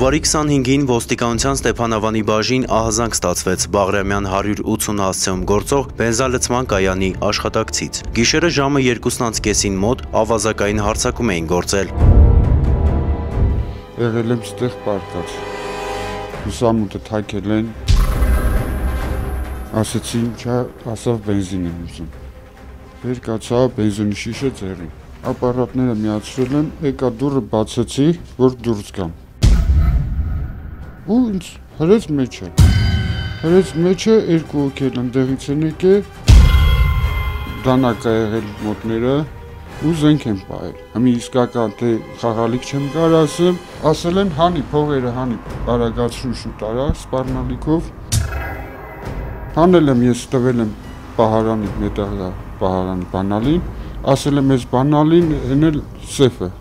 Հունվարի 25-ին ոստիկանության Ստեփանավանի բաժին ահազանգ ստացվեց Բաղրամյան 180 հասցեում գործող բենզալցման կայանի աշխատակցից։ Գիշերը ժամը 2:30-ին մոտ ավազակային հարձակում էին գործել։ Եղել եմ ստեղ պարկած, լուսամուտը թաքել են, ասեցի ինչա, ասավ բենզին եմ ուզում։ Վեր կացա բենզինի շիշը ձեռին, ապարատները միացրել եմ, եկա դուռը բացեցի, որ դուրս գամ։ Ու ինձ հրեց մեջը, երկու հոգի ընդեղից են եկել, դանակ է եղել մոտները ու զենք են պահել։ Համի իսկական թե խաղալիք չեմ կարող ասել են հանի, փողերը հանի, արագացրու շուտ արա, սպառնալիքով։ Հանել եմ ես, տվել եմ պահարանի, մետաղյա պահարանի բանալին, ասել եմ ես բանալին հենել սեֆը։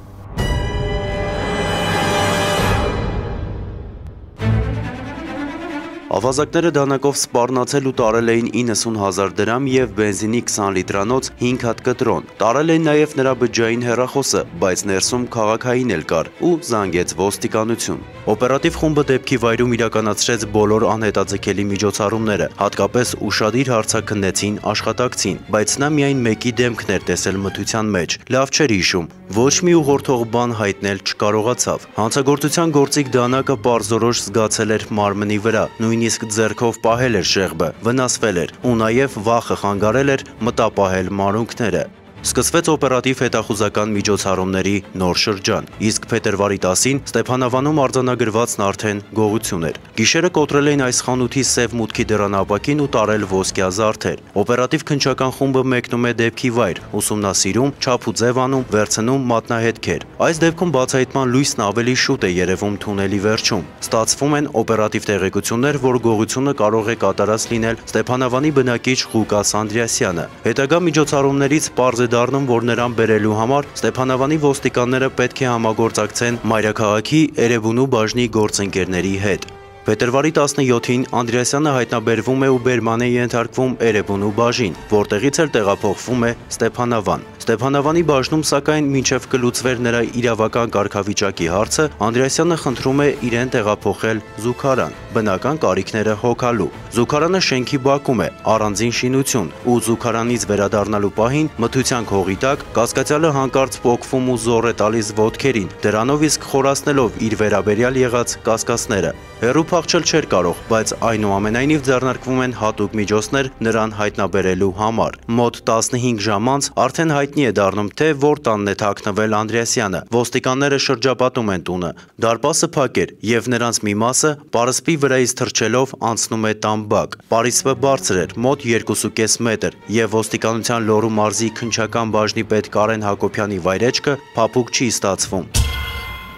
Ավազակները դանակով սպառնացել ու տարել էին 90,000 դրամ և բենզինի 20 լիտրանոց 5 հատ կտրոն։ Տարել էին նաև նրա բջջային հեռախոսը, բայց ներսում քաղաքային էլ կար ու զանգեց ոստիկանություն։ Օպերատիվ խումբը դեպքի վայրում իրականացրեց բոլոր անհետաձգելի միջոցառումները, հատկապես ուշադիր հարցաքննեցին աշխատակցին, բայց նա միայն մեկի դեմքն էր տեսել մթության մեջ, լավ չէր հիշում, ոչ մի ուղղորդող բան հայտնել չկարողացավ։ Հանցագործության գործիք դանակը պարզորոշ զգացել էր մարմնի վրա, նույնիսկ ձեռքով պահել էր շեղբը, վնասվել էր ու նաև վախը խանգարել էր մտապահել մանրուքները։ Սկսվեց օպերատիվ հետախուզական միջոցառումների նոր շրջան, իսկ փետրվարի 10-ին Ստեփանավանում արձանագրվածն արդեն գողություն էր։ Գիշերը կոտրել էին այս խանութի սև մուտքի դռանապակին ու տարել ոսկյա զարդեր։ Օպերատիվ քննչական խումբը մեկնում է դեպքի վայր, ուսումնասիրում, չափ ու ձև անում, վերցնում մատնահետքեր։ Այս դեպքում բացահայտման լույսն ավելի շուտ է երևում թունելի վերջում։ Ստացվում են օպերատիվ տեղեկություններ, որ գողությունը կարող է կատարած լինել Ստեփանավանի բնակիչ Ղուկաս Անդրեասյանը։ Հետագա միջոցառումներից պարզ դառնում, որ նրան բերելու համար Ստեփանավանի ոստիկանները պետք է համագործակցեն մայրաքաղաքի Էրեբունու բաժնի գործընկերների հետ։ Փետրվարի 17-ին Անդրեասյանը հայտնաբերվում է ու բերման է ենթարկվում Էրեբունու բաժին, որտեղից էլ տեղափոխվում է Ստեփանավան։ Ստեփանավանի բաժնում, սակայն, մինչև կլուծվեր նրա իրավական կարգավիճակի հարցը, Անդրեասյանը խնդրում է իրեն տեղափոխել զուգարան, բնական կարիքները հոգալու։ Զուգարանը շենքի բակում է, առանձին շինություն, ու զուգարանից վերադառնալու պահին մթության քողի տակ կասկածյալը հանկարծ պոկվում ու զոռ է տալիս ոտքերին, դրանով իսկ խորացնելով իր վերաբերյալ եղած կասկածները։ Հեռու փախչել չէր կարող, բայց այնուամենայնիվ ձեռնարկվում են հատուկ միջոցներ նրան հայտնաբերելու համար։ Մոտ 15 ժամ անց արդեն հայտնի է դառնում, թե որ տանն է թաքնվել Անդրեասյանը։ Ոստիկանները շրջապատում են տունը։ Դարպասը փակ էր, և նրանց մի մասը պարսպի վրայից թռչելով անցնում է տան բակ։ Պարիսպը բարձր էր, մոտ 2,5 մետր, և ոստիկանության Լոռու մարզի քննչական բաժնի պետ Կարեն Հակոբյանի վայրեջքը փափուկ չի ստացվում։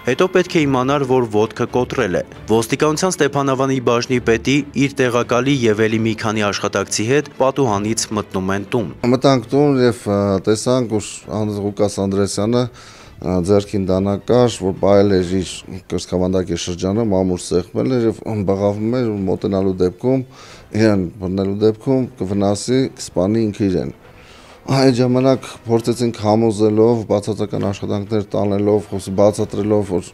Հետո պետք է իմանար, որ ոտքը կոտրել է։ Ոստիկանության Ստեփանավանի բաժնի պետի իր տեղակալի և էլի մի քանի աշխատակցի հետ պատուհանից մտնում են տուն։ Մտանք տուն և տեսանք, որ Ղուկաս Անդրեասյանը ձեռքին դանակ կար, որ պահել էր իր կրծքավանդակի շրջանը, մամուր սեղմել էր և բղավում էր, մոտենալու դեպքում, իրեն բռնելու դեպքում կվնասի, կսպանի ինքը իրեն։ Այդ ժամանակ փորձեցինք համոզելով, բացասական աշխատանքներ տանելով, բացատրելով, որ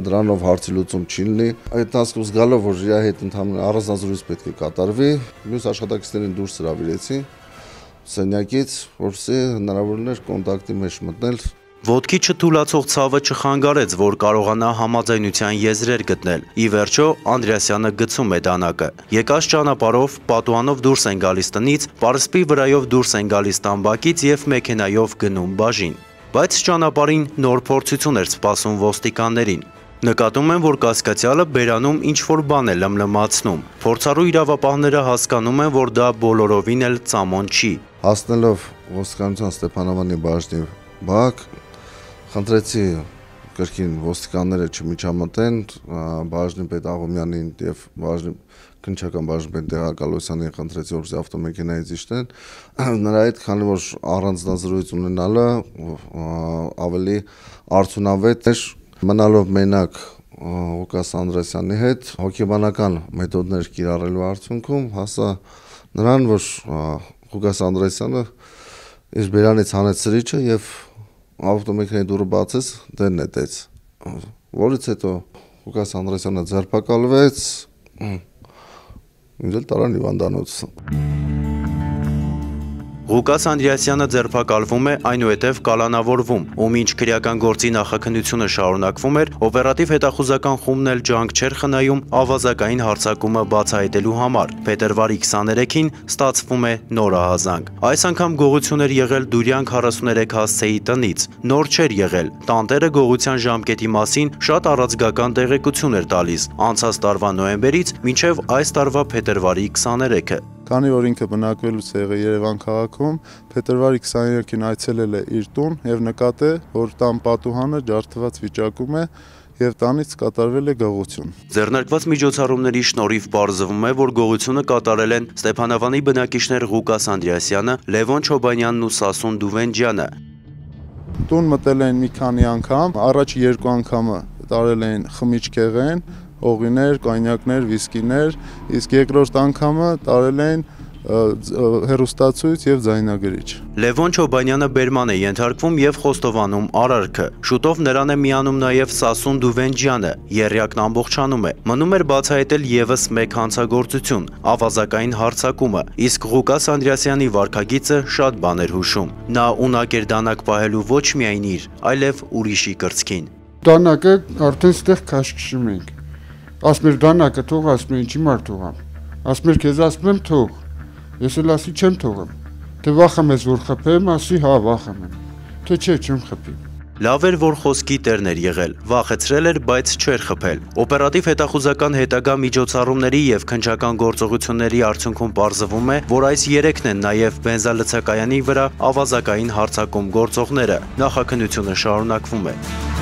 դրանով հարցի լուծում չի լինի։ Այդ տասկով զգալով, որ իր հետ ընդհանուր առանձնազրույց պետք է կատարվի, մյուս աշխատակիցներին դուրս հրավիրեցի սենյակից, որպեսզի հնարավոր լիներ կոնտակտի մեջ մտնել։ Ոտքի չթուլացող ցավը չխանգարեց, որ կարողանա համաձայնության եզրեր գտնել։ Ի վերջո Անդրեասյանը գցում է դանակը։ Եկած ճանապարհով պատուհանով դուրս են գալիս տնից, պարսպի վրայով դուրս են գալիս տանբակից և մեքենայով գնում բաժին։ Բայց ճանապարհին նոր փորձություն էր սպասում ոստիկաններին։ Նկատում են, որ կասկածյալը բերանում ինչ-որ բան է լմլմացնում։ Փորձառու իրավապահները հասկանում են, որ դա բոլորովին էլ ծամոն չի։ Հասնելով ոստիկանության Ստեփանավանի բաժնի բակ, խնդրեցի կրկին ոստիկանները չմիջամտեն, բաժնի պետ Աղոմյանին և քննչական բաժնի պետ Տեղակալոսյանին խնդրեցի, որպեսզի ավտոմեքենայից իջնեն։ Նրա հետ, քանի որ առանձնազրույց ունենալը ավելի արդյունավետ էր, մնալով մենակ Ղուկաս Անդրեասյանի հետ, հոգեբանական մեթոդներ կիրառելու արդյունքում հասա նրան, որ Ղուկաս Անդրեասյանը իր բերանից հանեց սրիչը և ավտոմեքենայի դուռը բացեց, դեն նետեց, որից հետո Ղուկաս Անդրեասյանը ձերբակալվեց, ինձ էլ տարան հիվանդանոց։ Ղուկաս Անդրեասյանը ձերբակալվում է, այնուհետև կալանավորվում, ու մինչ քրեական գործի նախաքննությունը շարունակվում էր, օպերատիվ հետախուզական խումբն էլ ջանք չէր խնայում ավազակային հարձակումը բացահայտելու համար։ Փետրվարի 23-ին ստացվում է նոր ահազանգ։ Այս անգամ գողություն էր եղել Դուրյան 43 հասցեի տնից։ Նոր չէր եղել։ Տանտերը գողության ժամկետի մասին շատ առանցքական տեղեկություն էր տալիս անցած տարվա նոյեմբերից մինչև այս տարվա փետրվարի 23-ը։ Քանի որ ինքը բնակվելուց է եղել Երևան քաղաքում, փետրվարի 23-ին այցելել է իր տուն եւ նկատել, որ տան պատուհանը ջարդված վիճակում է եւ տանից կատարվել է գողություն։ Ձեռնարկված միջոցառումների շնորհիվ պարզվում է, որ գողությունը կատարել են Ստեփանավանի բնակիչներ Ղուկաս Անդրեասյանը, Լևոն Չոբանյանն ու Սասուն Դուվենջյանը։ Տուն մտել են մի քանի անգամ, առաջ 2 անգամը տարել են խմիչքեղեն, օղիներ, կոնյակներ, վիսկիներ, իսկ երկրորդ անգամը տարել են հեռուստացույց եւ ձայնագրիչ։ Լևոն Չոբանյանը բերման է ենթարկվում եւ խոստովանում արարքը։ Շուտով նրան է միանում նաեւ Սասուն Դուվենջյանը, եռյակն ամբողջանում է։ Մնում էր բացահայտել եւս մեկ հանցագործություն՝ ավազակային հարձակումը, իսկ Ղուկաս Անդրեասյանի վարքագիծը շատ բան էր հուշում։ Նա ունակ էր դանակ պահելու ոչ միայն իր, այլև ուրիշի կրծքին։ Դանակը արդեն ստեղ քաշքշում ենք։ Ասում էր դանակը թող, ասում է ինչի մարդ թողամ։ Ասում էր քեզ ասում եմ թող։ Ես էլ ասի չեմ թողում։ Թե վախեմ ես որ խփեմ, ասի հա վախեմ եմ։ Թե չէ չեմ խփի։ Լավ էր, որ խոսքի տերն էր եղել, վախեցրել էր, բայց չէր խփել։ Օպերատիվ հետախուզական հետագա միջոցառումների եւ քննչական գործողությունների արդյունքում պարզվում է, որ այս 3-ն են նաեւ բենզալցակայանի վրա ավազակային հարձակում գործողները։ Նախաքննությունը շարունակվում է։